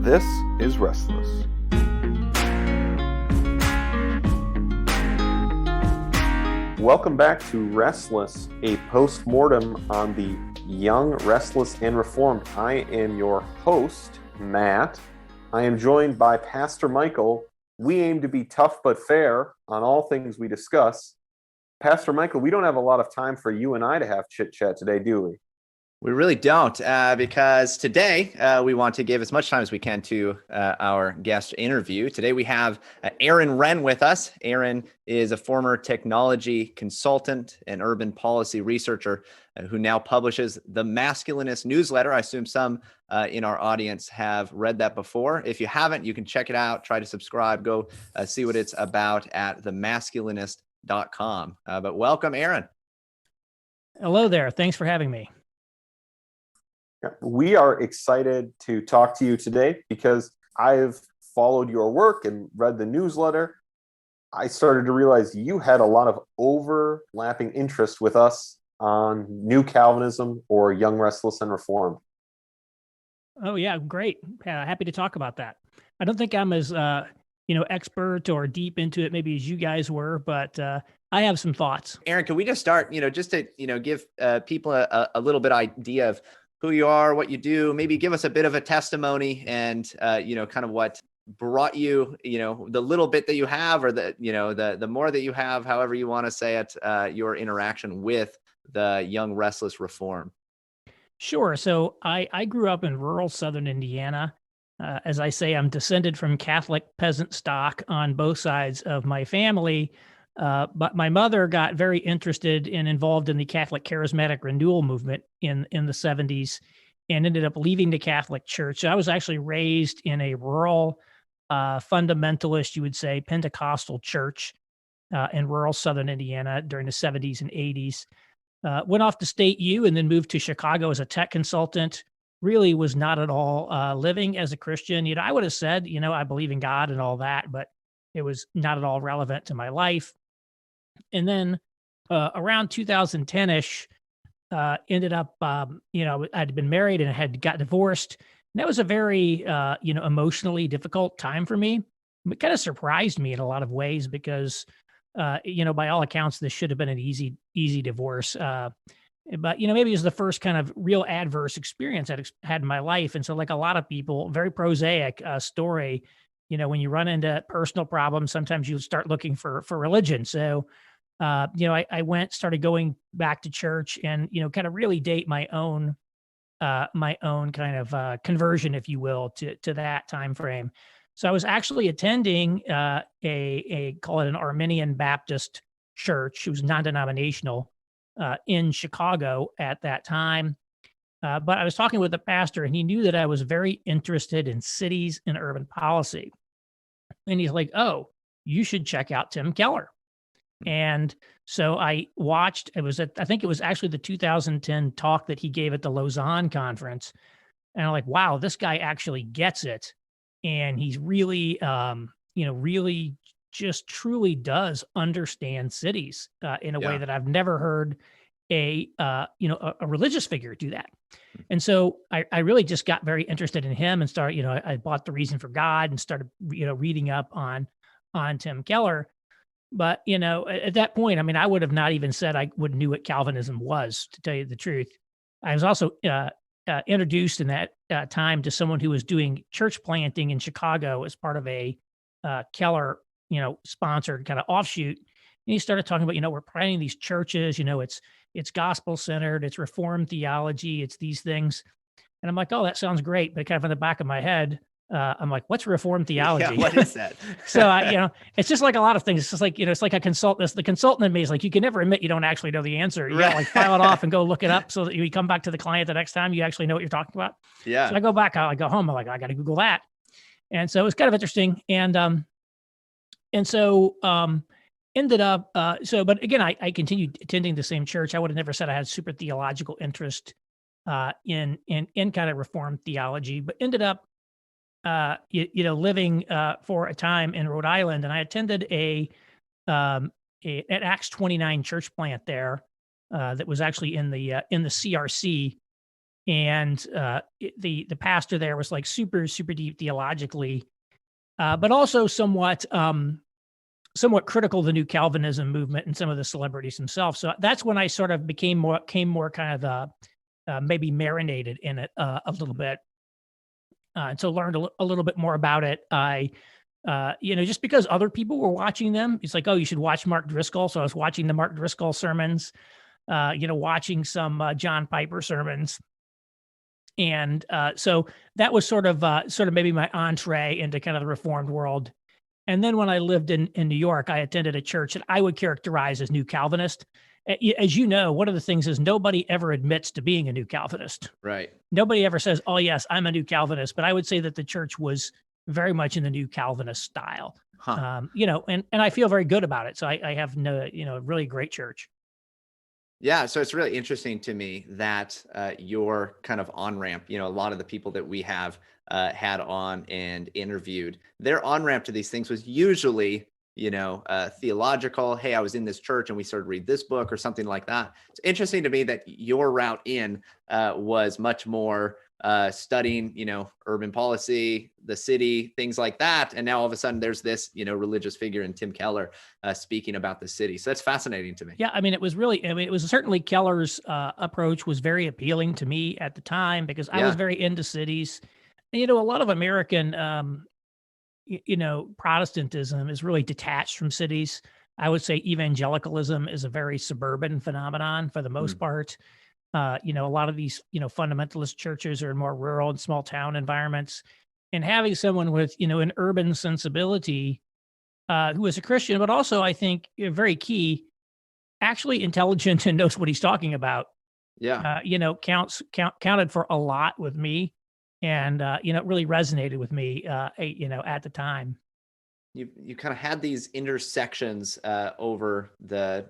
This is Restless. Welcome back to Restless, a post-mortem on the young, restless, and reformed. I am your host, Matt. I am joined by Pastor Michael. We aim to be tough but fair on all things we discuss. Pastor Michael, we don't have a lot of time for you and I to have chit-chat today, do we? We really don't, because today we want to give as much time as we can to our guest interview. Today we have Aaron Renn with us. Aaron is a former technology consultant and urban policy researcher who now publishes the Masculinist newsletter. I assume some in our audience have read that before. If you haven't, you can check it out, try to subscribe, go see what it's about at themasculinist.com. But welcome, Aaron. Hello there. Thanks for having me. We are excited to talk to you today because I've followed your work and read the newsletter. I started to realize you had a lot of overlapping interest with us on New Calvinism or Young, Restless, and Reformed. Oh, yeah. Great. Happy to talk about that. I don't think I'm as, expert or deep into it maybe as you guys were, but I have some thoughts. Aaron, can we just start, just to, give people a little bit idea of who you are, what you do, maybe give us a bit of a testimony and, kind of what brought you, the little bit that you have or the more that you have, however you want to say it, your interaction with the Young, Restless, Reform. Sure. So I grew up in rural southern Indiana. As I say, I'm descended from Catholic peasant stock on both sides of my family. But my mother got very interested and involved in the Catholic charismatic renewal movement in the 70s and ended up leaving the Catholic Church. So I was actually raised in a rural, fundamentalist, you would say, Pentecostal church in rural southern Indiana during the 70s and 80s. Went off to State U and then moved to Chicago as a tech consultant. Really was not at all living as a Christian. I would have said, I believe in God and all that, but it was not at all relevant to my life. And then around 2010-ish, ended up, I'd been married and I had got divorced. And that was a very, emotionally difficult time for me. It kind of surprised me in a lot of ways because, by all accounts, this should have been an easy divorce. But, maybe it was the first kind of real adverse experience I'd had in my life. And so like a lot of people, very prosaic story, when you run into personal problems, sometimes you start looking for religion. So, I started going back to church and, kind of really date my own kind of conversion, if you will, to that time frame. So I was actually attending a call it an Arminian Baptist church. It was non-denominational in Chicago at that time. But I was talking with the pastor and he knew that I was very interested in cities and urban policy. And he's like, "Oh, you should check out Tim Keller." And so I watched, I think it was actually the 2010 talk that he gave at the Lausanne conference. And I'm like, wow, this guy actually gets it. And he's really, really just truly does understand cities in a way that I've never heard a religious figure do that. And so I really just got very interested in him and started, I bought The Reason for God and started, reading up on Tim Keller. But, at that point, I would have not even said I would knew what Calvinism was, to tell you the truth. I was also introduced in that time to someone who was doing church planting in Chicago as part of a Keller, sponsored kind of offshoot. And he started talking about, we're planting these churches, it's gospel centered, it's reformed theology, it's these things. And I'm like, oh, that sounds great. But kind of in the back of my head, I'm like, what's reformed theology? Yeah, what is that? So, it's just like a lot of things. It's just like, it's like a consultant. The consultant in me is like, you can never admit you don't actually know the answer. You gotta like file it off and go look it up so that you come back to the client the next time you actually know what you're talking about. Yeah. So I go back, I go home, I'm like, I got to Google that. And so it was kind of interesting. And so ended up, but again, I continued attending the same church. I would have never said I had super theological interest in kind of reformed theology, but ended up living for a time in Rhode Island, and I attended an Acts 29 church plant there that was actually in the CRC and the pastor there was like super deep theologically, but also somewhat critical of the new Calvinism movement and some of the celebrities themselves. So that's when I sort of came more kind of maybe marinated in it a little bit, and so learned a little bit more about it. I just because other people were watching them, it's like, oh, you should watch Mark Driscoll. So I was watching the Mark Driscoll sermons, watching some John Piper sermons. And so that was sort of maybe my entree into kind of the Reformed world. And then when I lived in New York, I attended a church that I would characterize as New Calvinist. As you know, one of the things is nobody ever admits to being a New Calvinist. Right. Nobody ever says, oh, yes, I'm a New Calvinist. But I would say that the church was very much in the New Calvinist style, Huh. and I feel very good about it. So I have really great church. Yeah, so it's really interesting to me that your kind of on-ramp, a lot of the people that we have had on and interviewed, their on-ramp to these things was usually, theological. Hey, I was in this church and we started to read this book or something like that. It's interesting to me that your route in was much more studying, urban policy, the city, things like that. And now all of a sudden there's this, religious figure in Tim Keller speaking about the city. So that's fascinating to me. Yeah. I mean, it was certainly Keller's approach was very appealing to me at the time because I was very into cities. And, a lot of American, Protestantism is really detached from cities. I would say evangelicalism is a very suburban phenomenon for the most part. A lot of these, fundamentalist churches are in more rural and small town environments, and having someone with, an urban sensibility who is a Christian, but also I think very key, actually intelligent and knows what he's talking about. Yeah. Counted for a lot with me, and it really resonated with me, at the time. You kind of had these intersections over the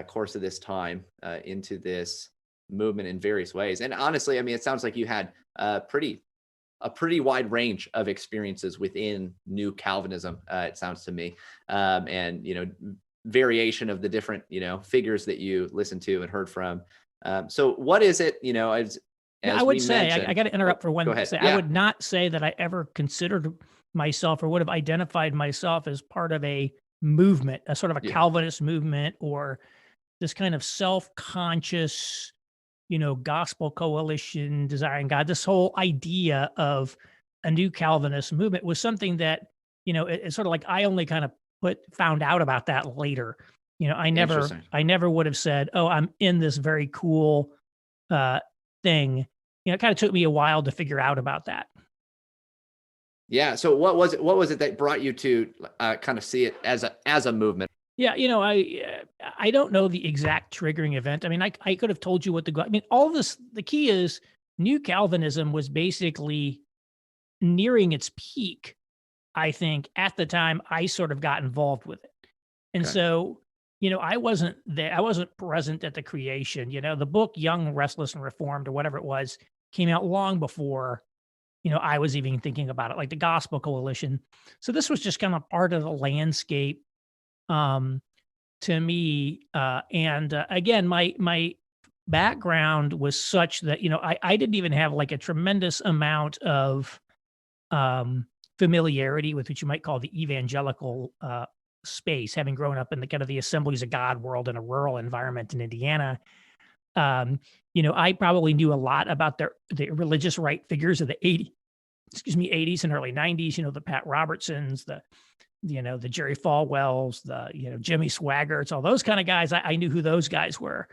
course of this time into this movement in various ways. And honestly, I mean, it sounds like you had a pretty wide range of experiences within New Calvinism. It sounds to me, and variation of the different figures that you listened to and heard from. So what is it? As I would say I got to interrupt for one. Go ahead. I would not say that I ever considered myself or would have identified myself as part of a movement, a sort of a Calvinist movement, or this kind of self-conscious, gospel coalition, desiring God. This whole idea of a new Calvinist movement was something that, it's sort of like I only kind of found out about that later. I never would have said, oh, I'm in this very cool thing. It kind of took me a while to figure out about that. Yeah. So what was it that brought you to kind of see it as a movement? Yeah, I don't know the exact triggering event. I mean, I could have told you what all this, the key is New Calvinism was basically nearing its peak, I think, at the time I sort of got involved with it. And so, I wasn't there. I wasn't present at the creation. The book Young, Restless, and Reformed, or whatever it was, came out long before, I was even thinking about it, like the Gospel Coalition. So this was just kind of part of the landscape to me. And again, my background was such that, I didn't even have like a tremendous amount of familiarity with what you might call the evangelical space, having grown up in the kind of the Assemblies of God world in a rural environment in Indiana. I probably knew a lot about the religious right figures of the 80s and early 90s, the Pat Robertsons, the Jerry Falwells, the Jimmy Swaggarts, all those kind of guys. I knew who those guys were,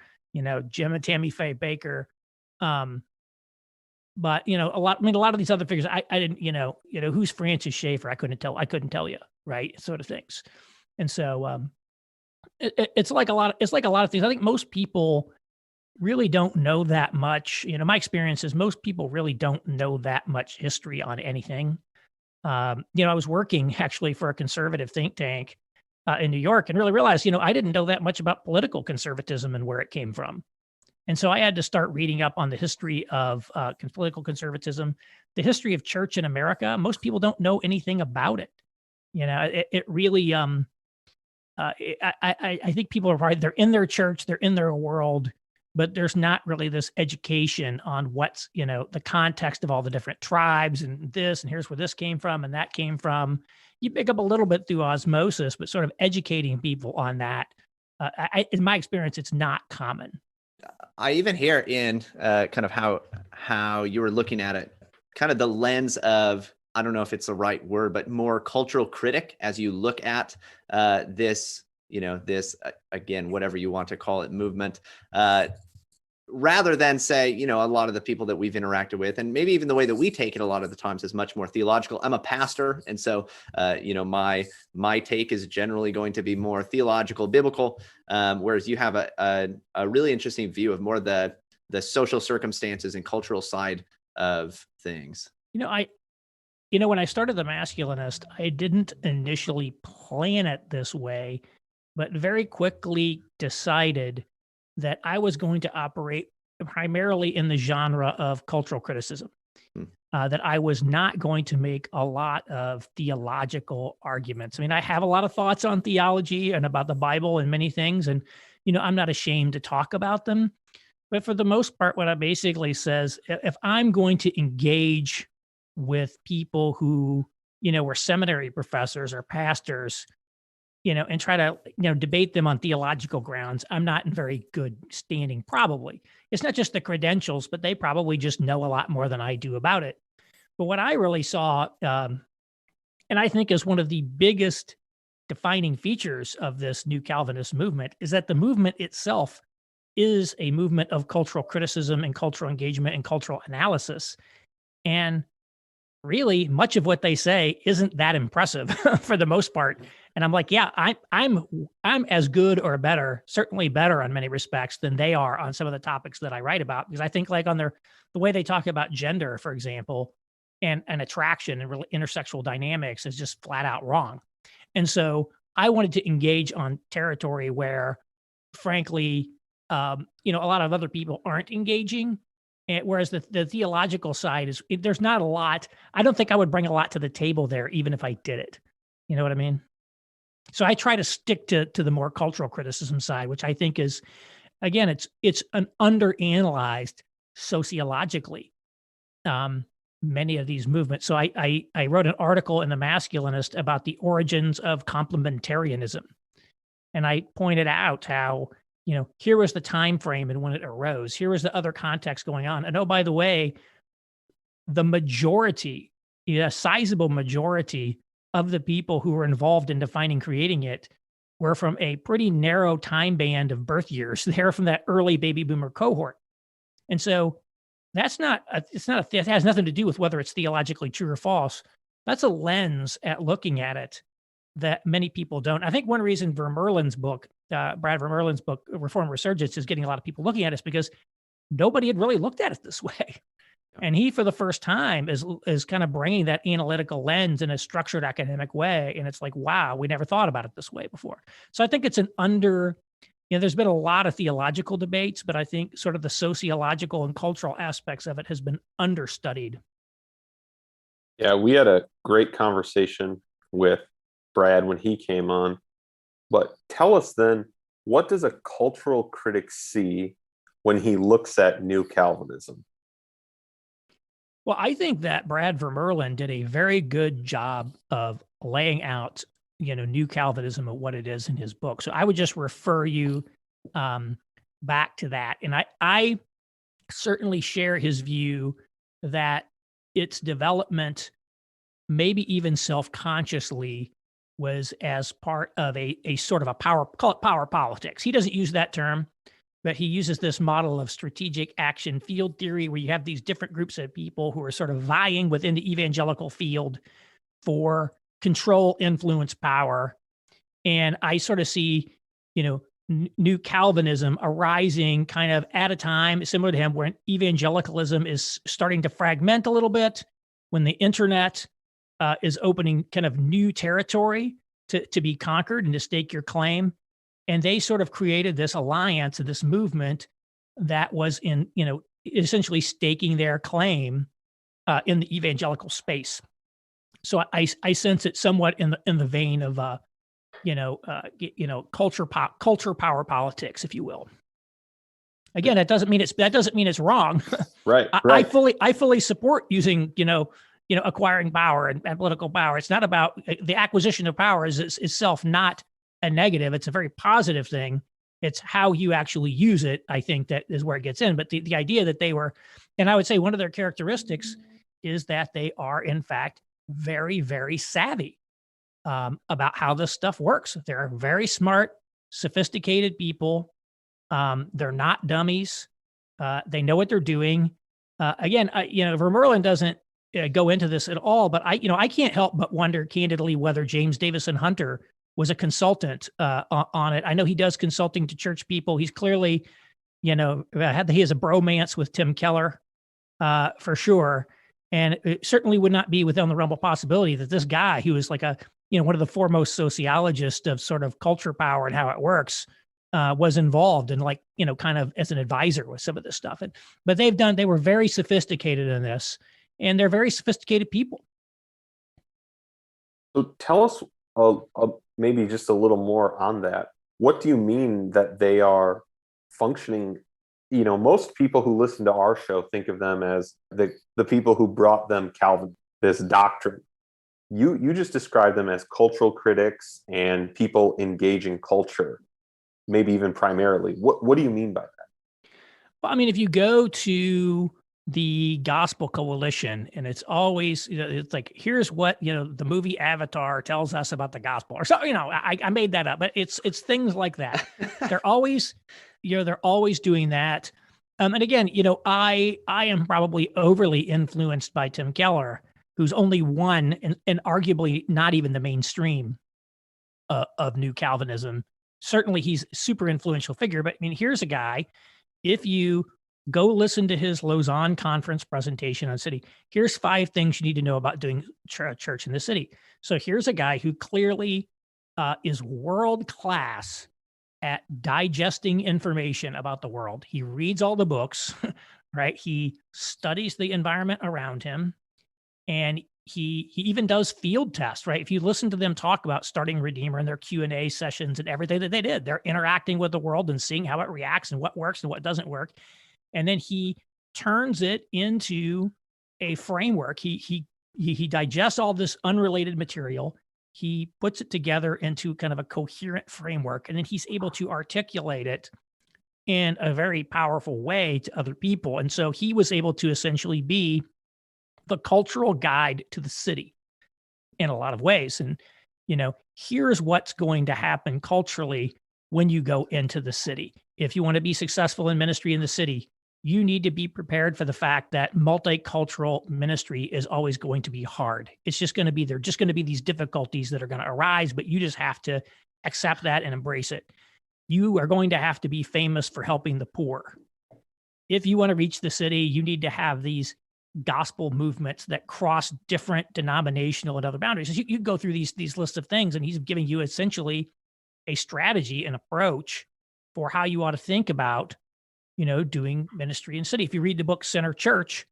Jim and Tammy Faye Baker. But a lot of these other figures, I didn't, who's Francis Schaeffer? I couldn't tell you, right? Sort of things. And so it's like a lot of things. I think most people really don't know that much. My experience is most people really don't know that much history on anything. I was working actually for a conservative think tank in New York and really realized, I didn't know that much about political conservatism and where it came from. And so I had to start reading up on the history of political conservatism, the history of church in America. Most people don't know anything about it. It really, I think people are right. They're in their church, they're in their world, but there's not really this education on what's, the context of all the different tribes and this, and here's where this came from and that came from. You pick up a little bit through osmosis, but sort of educating people on that. In my experience, it's not common. I even hear in kind of how you were looking at it, kind of the lens of, I don't know if it's the right word, but more cultural critic as you look at this, again, whatever you want to call it, movement, rather than say, a lot of the people that we've interacted with, and maybe even the way that we take it a lot of the times is much more theological. I'm a pastor. And so, my take is generally going to be more theological, biblical, whereas you have a really interesting view of more the social circumstances and cultural side of things. When I started the Masculinist, I didn't initially plan it this way, but very quickly decided that I was going to operate primarily in the genre of cultural criticism, that I was not going to make a lot of theological arguments. I mean, I have a lot of thoughts on theology and about the Bible and many things, and, I'm not ashamed to talk about them. But for the most part, what I basically says, if I'm going to engage with people who, were seminary professors or pastors, and try to, debate them on theological grounds, I'm not in very good standing, probably. It's not just the credentials, but they probably just know a lot more than I do about it. But what I really saw, and I think is one of the biggest defining features of this new Calvinist movement, is that the movement itself is a movement of cultural criticism and cultural engagement and cultural analysis. And really, much of what they say isn't that impressive for the most part. And I'm like, yeah, I'm as good or better, certainly better on many respects than they are on some of the topics that I write about. Because I think like on the way they talk about gender, for example, and attraction and really intersexual dynamics is just flat out wrong. And so I wanted to engage on territory where, frankly, a lot of other people aren't engaging. And whereas the theological side there's not a lot. I don't think I would bring a lot to the table there, even if I did it. You know what I mean? So I try to stick to the more cultural criticism side, which I think is, again, it's an underanalyzed sociologically, many of these movements. So I wrote an article in the Masculinist about the origins of complementarianism, and I pointed out how, here was the time frame and when it arose. Here was the other context going on. And oh, by the way, the majority, a sizable majority of the people who were involved in defining creating it were from a pretty narrow time band of birth years. They're from that early baby boomer cohort. And so it has nothing to do with whether it's theologically true or false. That's a lens at looking at it that many people don't. I think one reason Vermeulen's book, Brad Vermeulen's book, Reform Resurgence, is getting a lot of people looking at it is because nobody had really looked at it this way. And he, for the first time, is kind of bringing that analytical lens in a structured academic way. And it's like, wow, we never thought about it this way before. So I think it's there's been a lot of theological debates, but I think sort of the sociological and cultural aspects of it has been understudied. Yeah, we had a great conversation with Brad when he came on. But tell us then, what does a cultural critic see when he looks at New Calvinism? Well, I think that Brad Vermeulen did a very good job of laying out, New Calvinism and what it is in his book. So I would just refer you back to that. And I certainly share his view that its development, maybe even self-consciously, was as part of a sort of call it power politics. He doesn't use that term, but he uses this model of strategic action field theory, where you have these different groups of people who are sort of vying within the evangelical field for control, influence, power. And I sort of see, New Calvinism arising kind of at a time similar to him, where evangelicalism is starting to fragment a little bit, when the internet is opening kind of new territory to be conquered and to stake your claim. And they sort of created this alliance and this movement that was essentially staking their claim in the evangelical space. So I sense it somewhat in the vein of culture power politics, if you will. Again, that doesn't mean it's wrong. Right. I fully support using, acquiring power and political power. It's not about the acquisition of power is itself not a negative. It's a very positive thing. It's how you actually use it. I think that is where it gets in. But the idea that they were, and I would say one of their characteristics is that they are in fact very, very savvy about how this stuff works. They're very smart, sophisticated people. They're not dummies. They know what they're doing. Again, Vermeulen doesn't go into this at all, but I can't help but wonder candidly whether James Davison Hunter was a consultant on it. I know he does consulting to church people. He's clearly, he has a bromance with Tim Keller for sure. And it certainly would not be within the realm of possibility that this guy, who is like one of the foremost sociologists of sort of culture power and how it works, was involved in kind of as an advisor with some of this stuff. But they were very sophisticated in this, and they're very sophisticated people. So tell us maybe just a little more on that. What do you mean that they are functioning? Most people who listen to our show think of them as the people who brought them this doctrine. You just described them as cultural critics and people engaging culture, maybe even primarily. What do you mean by that? Well, I mean, if you go to the Gospel Coalition, and it's always, it's like, here's what, the movie Avatar tells us about the gospel, or so, I made that up, but it's things like that. They're always doing that. And again, I am probably overly influenced by Tim Keller, who's only one and arguably not even the mainstream of New Calvinism. Certainly he's a super influential figure, but I mean, here's a guy, if you go listen to his Lausanne conference presentation on city, here's 5 things you need to know about doing church in the city. So here's a guy who clearly is world-class at digesting information about the world. He reads all the books, right? He studies the environment around him, and he even does field tests, right? If you listen to them talk about starting Redeemer and their Q&A sessions and everything that they did, they're interacting with the world and seeing how it reacts and what works and what doesn't work. And then he turns it into a framework. He digests all this unrelated material. He puts it together into kind of a coherent framework, and then he's able to articulate it in a very powerful way to other people. And so he was able to essentially be the cultural guide to the city in a lot of ways. And, here's what's going to happen culturally when you go into the city. If you want to be successful in ministry in the city, you need to be prepared for the fact that multicultural ministry is always going to be hard. It's just going to be, there are just going to be these difficulties that are going to arise, but you just have to accept that and embrace it. You are going to have to be famous for helping the poor. If you want to reach the city, you need to have these gospel movements that cross different denominational and other boundaries. You go through these lists of things, and he's giving you essentially a strategy and approach for how you ought to think about doing ministry in city. If you read the book Center Church,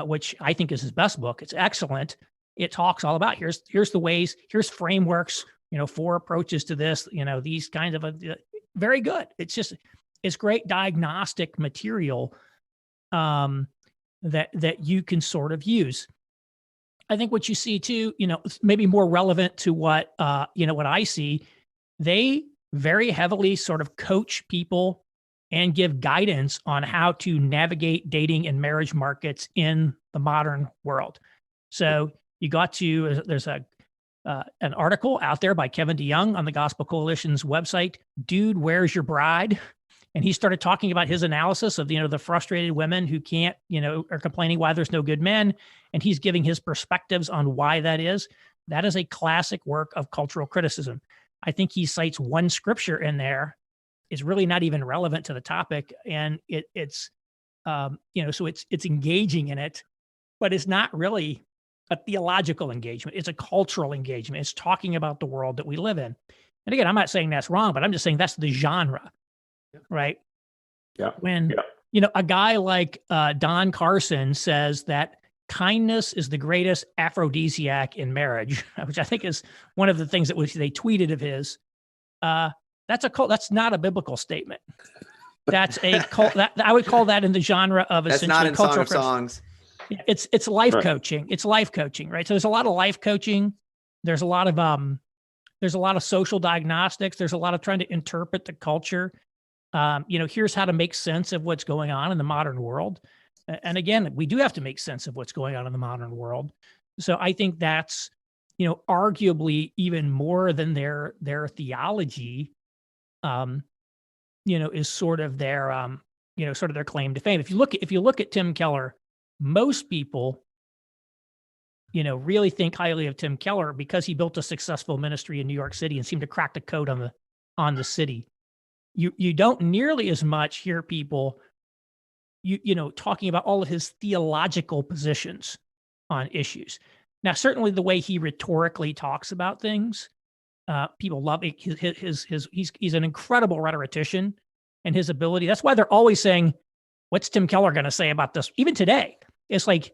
which I think is his best book, it's excellent. It talks all about here's the ways, here's frameworks, 4 approaches to this, these kinds of very good. It's great diagnostic material that you can sort of use. I think what you see too, maybe more relevant to what I see, they very heavily sort of coach people and give guidance on how to navigate dating and marriage markets in the modern world. So there's an article out there by Kevin DeYoung on the Gospel Coalition's website, Dude, Where's Your Bride? And he started talking about his analysis of, the frustrated women who can't, are complaining why there's no good men. And he's giving his perspectives on why that is. That is a classic work of cultural criticism. I think he cites one scripture in there. It's really not even relevant to the topic. And it's engaging in it, but it's not really a theological engagement. It's a cultural engagement. It's talking about the world that we live in. And again, I'm not saying that's wrong, but I'm just saying that's the genre, right? Yeah. When, a guy like Don Carson says that kindness is the greatest aphrodisiac in marriage, which I think is one of the things that they tweeted of his. That's not a biblical statement. That's a that I would call that in the genre of That's essentially not in cultural Song of Songs. It's life Right. coaching. It's life coaching, right? So there's a lot of life coaching. There's a lot of social diagnostics. There's a lot of trying to interpret the culture. Here's how to make sense of what's going on in the modern world. And again, we do have to make sense of what's going on in the modern world. So I think that's, arguably even more than their theology, is sort of their, sort of their claim to fame. If you look at Tim Keller, most people, really think highly of Tim Keller because he built a successful ministry in New York City and seemed to crack the code on the city. You don't nearly as much hear people, talking about all of his theological positions on issues. Now, certainly the way he rhetorically talks about things, people love it. He's an incredible rhetorician, and his ability. That's why they're always saying, "What's Tim Keller going to say about this?" Even today, it's like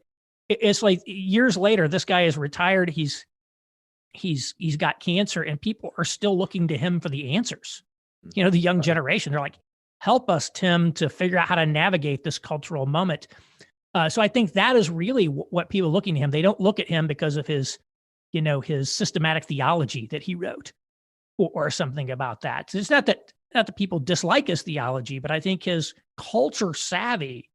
years later, this guy is retired. He's got cancer, and people are still looking to him for the answers. The young generation, they're like, "Help us, Tim, to figure out how to navigate this cultural moment." So I think that is really what people are looking to him. They don't look at him because of his systematic theology that he wrote or something about that. So it's not that people dislike his theology, but I think his culture savvy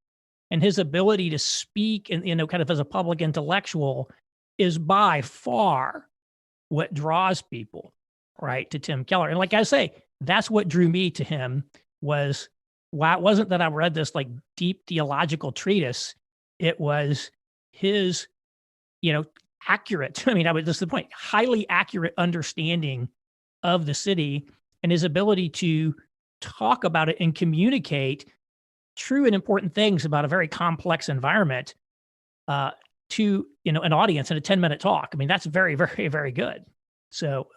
and his ability to speak and, kind of as a public intellectual is by far what draws people, right, to Tim Keller. And like I say, that's what drew me to him was, why it wasn't that I read this like deep theological treatise. It was his, accurate, this is the point, highly accurate understanding of the city and his ability to talk about it and communicate true and important things about a very complex environment to, an audience in a 10-minute talk. That's very, very, very good. So,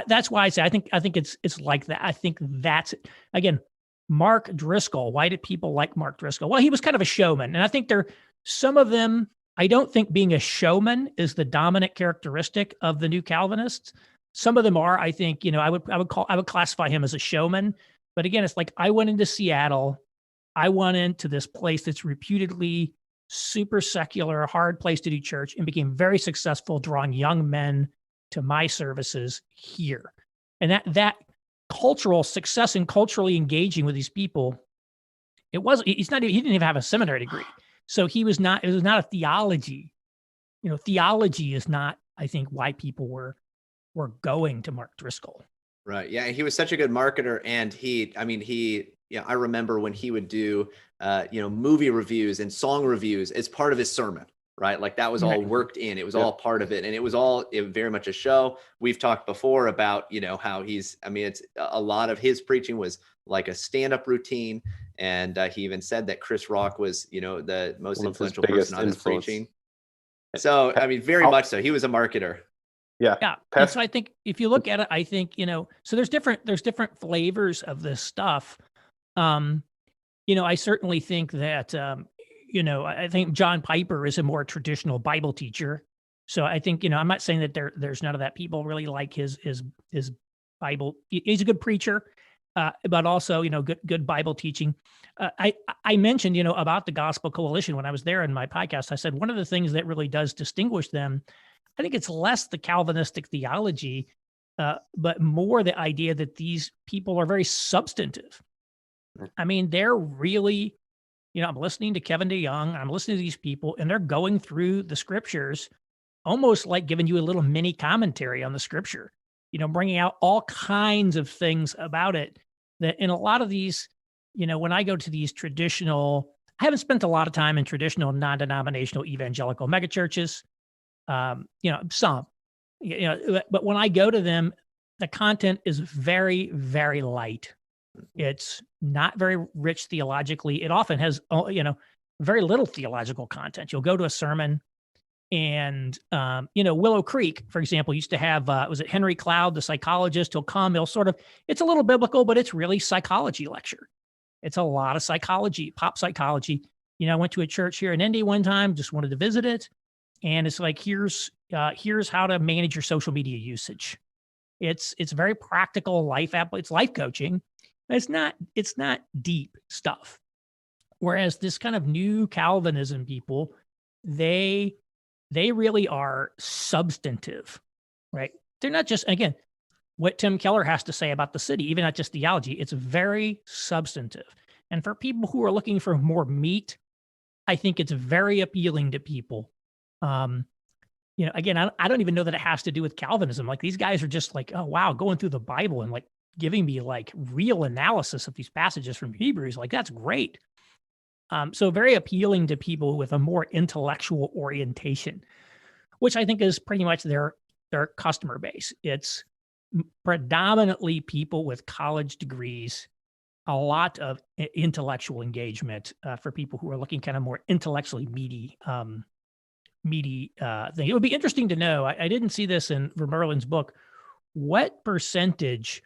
that's why I say, I think it's like that. I think that's, again, Mark Driscoll. Why did people like Mark Driscoll? Well, he was kind of a showman. And I think some of them, I don't think being a showman is the dominant characteristic of the new Calvinists. Some of them are, I think, I would classify him as a showman. But again, it's like, I went into Seattle. I went into this place that's reputedly super secular, hard place to do church, and became very successful drawing young men to my services here. And that cultural success and culturally engaging with these people, he didn't even have a seminary degree. So it was not a theology. Theology is not, I think, why people were going to Mark Driscoll. Right. Yeah. He was such a good marketer. And I remember when he would do, movie reviews and song reviews as part of his sermon, right? Like that was all worked in. It was all part of it. And it was all very much a show. We've talked before about, how it's a lot of his preaching was like a stand-up routine. And he even said that Chris Rock was, the most influential person on his preaching. So, very much so. He was a marketer. Yeah. Yeah. And so I think if you look at it, I think, so there's different flavors of this stuff. I certainly think that, I think John Piper is a more traditional Bible teacher. So I think, I'm not saying that there's none of that. People really like his Bible. He's a good preacher, but also, good Bible teaching. I mentioned, about the Gospel Coalition when I was there in my podcast. I said, one of the things that really does distinguish them, I think it's less the Calvinistic theology, but more the idea that these people are very substantive. They're really, I'm listening to Kevin DeYoung, I'm listening to these people, and they're going through the scriptures, almost like giving you a little mini commentary on the scripture, bringing out all kinds of things about it that in a lot of these, when I go to these traditional, I haven't spent a lot of time in traditional non-denominational evangelical megachurches. Some, but when I go to them, the content is very, very light. It's not very rich theologically. It often has, very little theological content. You'll go to a sermon and, Willow Creek, for example, used to have, was it Henry Cloud, the psychologist? He'll come, it's a little biblical, but it's really psychology lecture. It's a lot of psychology, pop psychology. I went to a church here in Indy one time, just wanted to visit it. And it's like, here's how to manage your social media usage. It's very practical it's life coaching. It's not deep stuff. Whereas this kind of new Calvinism people, they really are substantive, right? They're not just, again, what Tim Keller has to say about the city, even not just theology, it's very substantive. And for people who are looking for more meat, I think it's very appealing to people. Again, I don't even know that it has to do with Calvinism. Like, these guys are just like, oh, wow, going through the Bible and like giving me like real analysis of these passages from Hebrews. Like, that's great. So very appealing to people with a more intellectual orientation, which I think is pretty much their customer base. It's predominantly people with college degrees, a lot of intellectual engagement for people who are looking kind of more intellectually meaty thing. It would be interesting to know. I didn't see this in Vermeulen's book. What percentage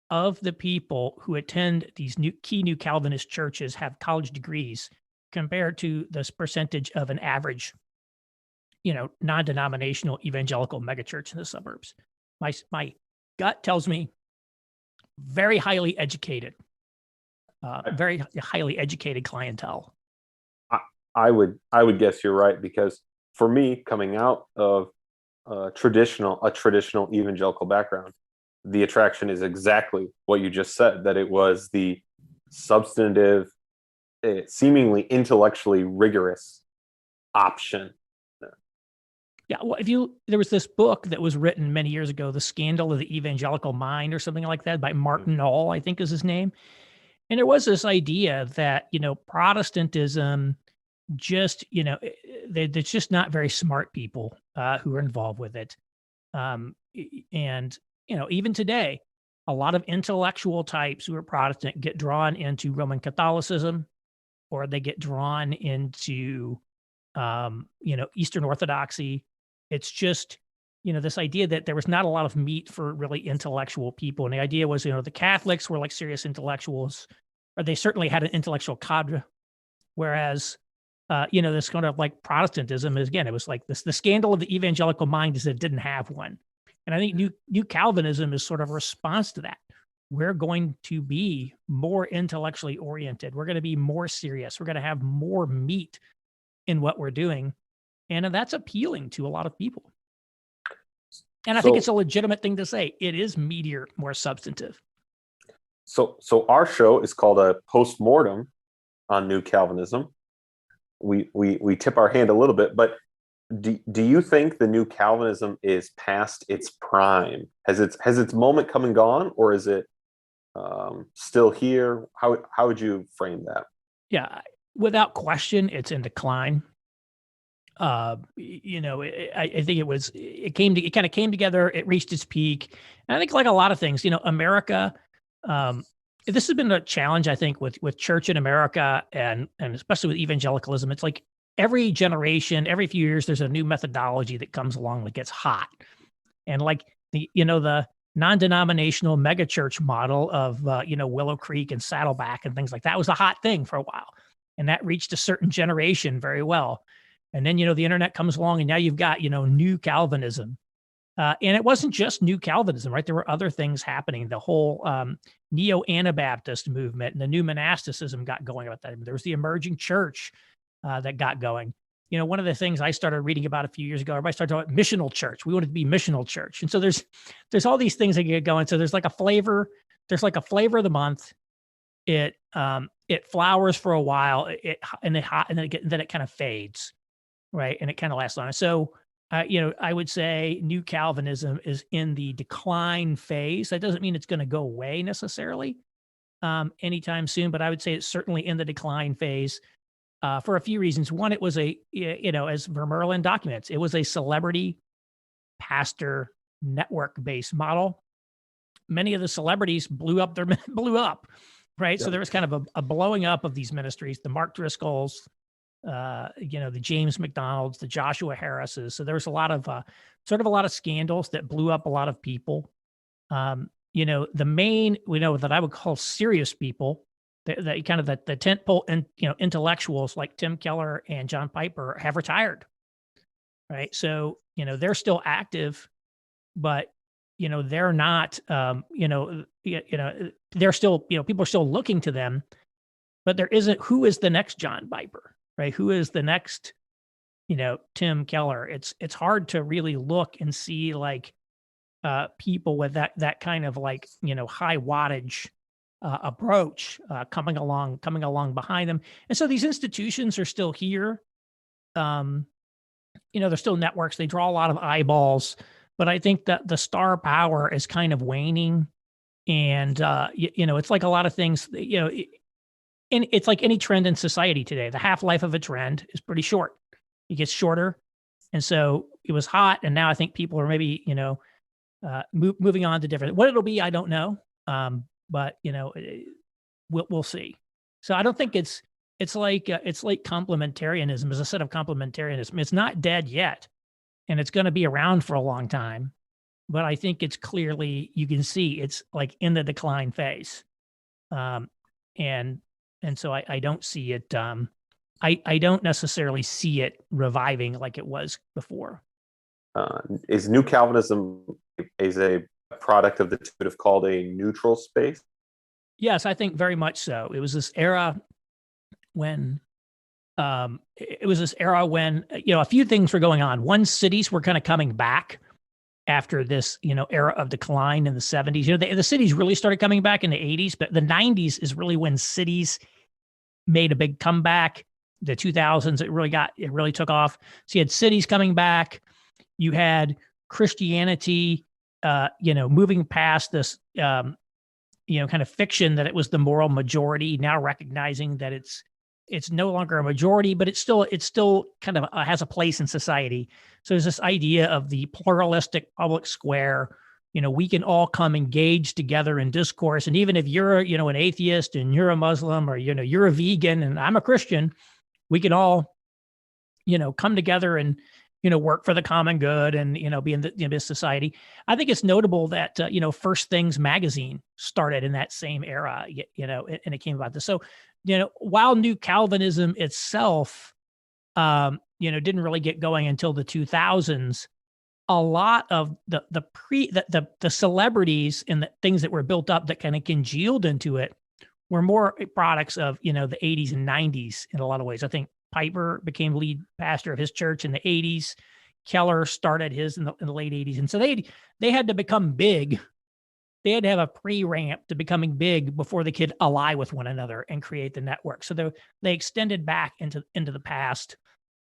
of the people who attend these new Calvinist churches have college degrees compared to this percentage of an average, non-denominational evangelical megachurch in the suburbs? My gut tells me very highly educated, very highly educated clientele. I would guess you're right, because for me, coming out of a traditional evangelical background, the attraction is exactly what you just said, that it was the substantive, seemingly intellectually rigorous option. Yeah, well, there was this book that was written many years ago, The Scandal of the Evangelical Mind or something like that, by Martin Knoll, I think is his name. And there was this idea that, Protestantism just, there's just not very smart people who are involved with it. And, even today, a lot of intellectual types who are Protestant get drawn into Roman Catholicism, or they get drawn into, Eastern Orthodoxy. It's just, this idea that there was not a lot of meat for really intellectual people. And the idea was, the Catholics were like serious intellectuals, or they certainly had an intellectual cadre. Whereas, this kind of like Protestantism is, again, it was like this, the scandal of the evangelical mind is that it didn't have one. And I think new Calvinism is sort of a response to that. We're going to be more intellectually oriented. We're going to be more serious. We're going to have more meat in what we're doing. And that's appealing to a lot of people. And I think it's a legitimate thing to say. It is meatier, more substantive. So our show is called a postmortem on New Calvinism. We tip our hand a little bit, but do you think the New Calvinism is past its prime? Has its moment come and gone, or is it still here? How would you frame that? Yeah, without question, it's in decline. I think it kind of came together. It reached its peak. And I think, like a lot of things, America, this has been a challenge, I think, with church in America and especially with evangelicalism. It's like every generation, every few years, there's a new methodology that comes along that gets hot. And like the non-denominational megachurch model of, Willow Creek and Saddleback and things like that was a hot thing for a while. And that reached a certain generation very well. And then, the internet comes along, and now you've got, new Calvinism. And it wasn't just new Calvinism, right? There were other things happening. The whole neo-Anabaptist movement and the new monasticism got going about that. There was the emerging church that got going. One of the things I started reading about a few years ago, everybody started talking about missional church. We wanted to be missional church. And so there's all these things that get going. So there's like a flavor of the month. It flowers for a while, and then it kind of fades, right? And it kind of lasts on. So I would say new Calvinism is in the decline phase. That doesn't mean it's going to go away necessarily anytime soon, but I would say it's certainly in the decline phase for a few reasons. One, it was as Vermeulen documents, it was a celebrity pastor network-based model. Many of the celebrities blew up, right? Yep. So there was kind of a blowing up of these ministries, the Mark Driscolls, the James McDonalds, the Joshua Harrises. So there was a lot of scandals that blew up a lot of people. The main, that I would call serious people, that kind of the tentpole and, intellectuals like Tim Keller and John Piper have retired. Right. So, they're still active, but, they're not, they're still, people are still looking to them, but there isn't, who is the next John Piper, right? Who is the next, Tim Keller? It's hard to really look and see like people with that kind of like, high wattage approach coming along behind them. And so these institutions are still here. They're still networks. They draw a lot of eyeballs, but I think that the star power is kind of waning. And, it's like a lot of things, and it's like any trend in society today. The half-life of a trend is pretty short. It gets shorter. And so it was hot. And now I think people are maybe, moving on to different, what it'll be, I don't know. But we'll see. So I don't think it's like complementarianism is a set of complementarianism. It's not dead yet, and it's going to be around for a long time. But I think it's clearly, you can see it's like in the decline phase. And so I don't see it. I don't necessarily see it reviving like it was before. Is New Calvinism is a product of the what have called a neutral space? Yes, I think very much so. It was this era when a few things were going on. One, cities were kind of coming back after this, era of decline in the 70s. The cities really started coming back in the 80s, but the 90s is really when cities made a big comeback. The 2000s, it really took off. So you had cities coming back. You had Christianity, moving past this, kind of fiction that it was the moral majority, now recognizing that it's no longer a majority, but it's still kind of has a place in society. So there's this idea of the pluralistic public square. We can all come engage together in discourse. And even if you're, an atheist and you're a Muslim, or, you're a vegan and I'm a Christian, we can all, come together and, work for the common good and, be in this society. I think it's notable that, First Things magazine started in that same era, and it came about this. So, while New Calvinism itself, didn't really get going until the 2000s, a lot of the celebrities and the things that were built up that kind of congealed into it were more products of, the 80s and 90s in a lot of ways. I think Piper became lead pastor of his church in the 80s. Keller started his in the late 80s. And so they had to become big. They had to have a pre-ramp to becoming big before they could ally with one another and create the network. So they extended back into the past.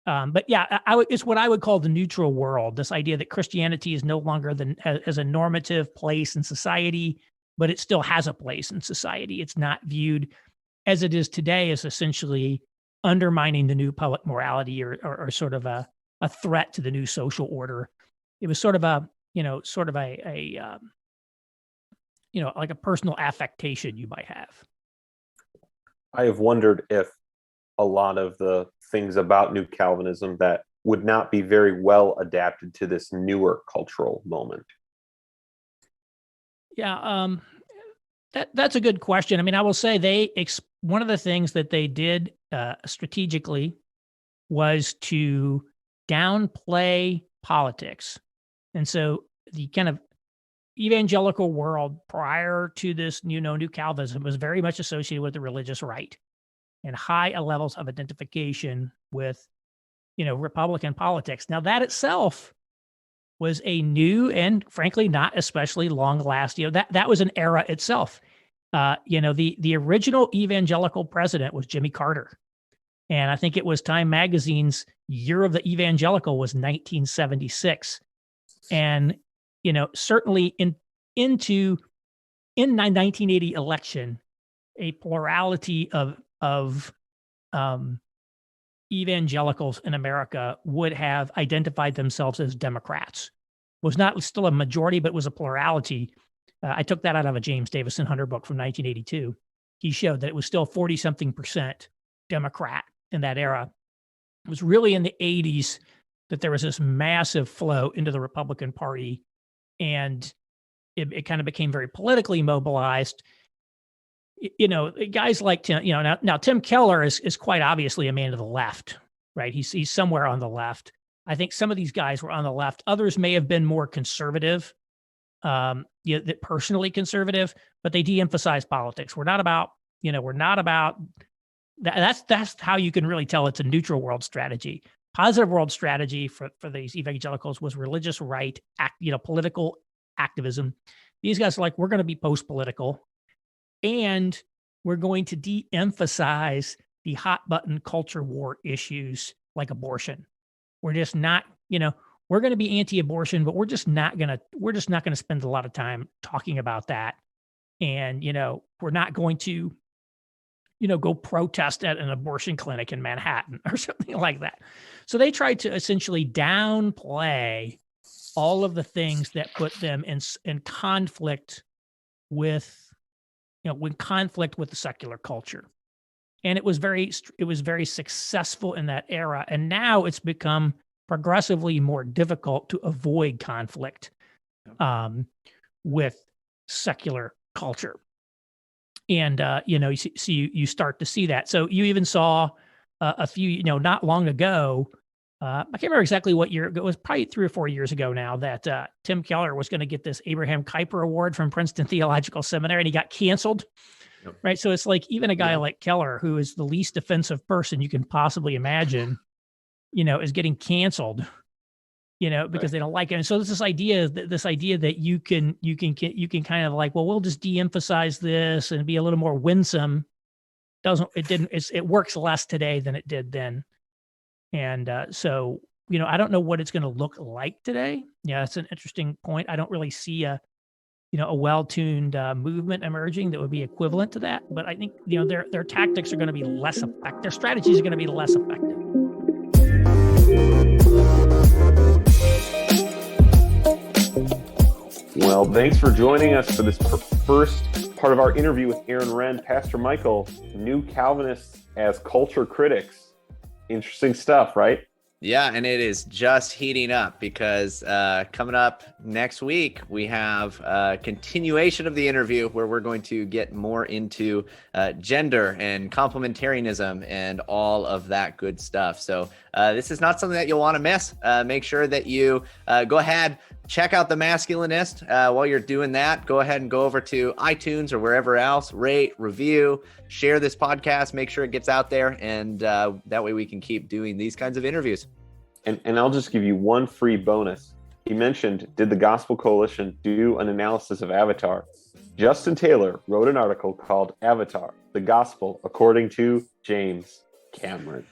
But yeah, it's what I would call the neutral world. This idea that Christianity is no longer as a normative place in society, but it still has a place in society. It's not viewed as it is today as essentially undermining the new public morality or sort of a threat to the new social order. It was sort of like a personal affectation you might have. I have wondered if a lot of the things about New Calvinism that would not be very well adapted to this newer cultural moment. Yeah, that's a good question. I mean, I will say one of the things that they did strategically was to downplay politics. And so the kind of evangelical world prior to this, New Calvinism was very much associated with the religious right and high levels of identification with, Republican politics. Now that itself was a new and frankly not especially long lasting. That was an era itself. The original evangelical president was Jimmy Carter, and I think it was Time Magazine's Year of the Evangelical was 1976, and certainly in the 1980 election, a plurality of evangelicals in America would have identified themselves as Democrats. Was not still a majority, but was a plurality. I took that out of a James Davison Hunter book from 1982. He showed that it was still 40-something% Democrat in that era. It was really in the 80s that there was this massive flow into the Republican Party, and it kind of became very politically mobilized. Guys like Tim, now Tim Keller is quite obviously a man of the left, right? He's somewhere on the left. I think some of these guys were on the left. Others may have been more conservative. that personally conservative, but they de-emphasize politics. We're not about that's how you can really tell it's a neutral world strategy. Positive world strategy for these evangelicals was religious right, political activism. These guys are like, we're going to be post-political, and we're going to de-emphasize the hot button culture war issues like abortion. We're just not, we're going to be anti-abortion, but we're just not going to spend a lot of time talking about that. And, we're not going to, go protest at an abortion clinic in Manhattan or something like that. So they tried to essentially downplay all of the things that put them in conflict with, when conflict with the secular culture. And it was very successful in that era. And now it's become progressively more difficult to avoid conflict with secular culture. And, you start to see that. So you even saw a few, not long ago, I can't remember exactly what year, it was probably 3 or 4 years ago now, that Tim Keller was going to get this Abraham Kuyper Award from Princeton Theological Seminary, and he got canceled. Yep. Right. So it's like even a guy like Keller, who is the least offensive person you can possibly imagine, is getting canceled, because they don't like it. And so there's this idea that you can kind of like, well, we'll just de-emphasize this and be a little more winsome. It works less today than it did then. And so, I don't know what it's going to look like today. Yeah, that's an interesting point. I don't really see a well-tuned movement emerging that would be equivalent to that. But I think, their tactics are going to be less effective. Their strategies are going to be less effective. Well, thanks for joining us for this first part of our interview with Aaron Renn. Pastor Michael, new Calvinists as culture critics. Interesting stuff, right? Yeah, and it is just heating up because coming up next week, we have a continuation of the interview where we're going to get more into gender and complementarianism and all of that good stuff. So this is not something that you'll want to miss. Make sure that you go ahead, check out the Masculinist. While you're doing that, go ahead and go over to iTunes or wherever else, rate, review, share this podcast, make sure it gets out there. And that way we can keep doing these kinds of interviews. And I'll just give you one free bonus. He mentioned, did the Gospel Coalition do an analysis of Avatar? Justin Taylor wrote an article called Avatar, the Gospel According to James Cameron.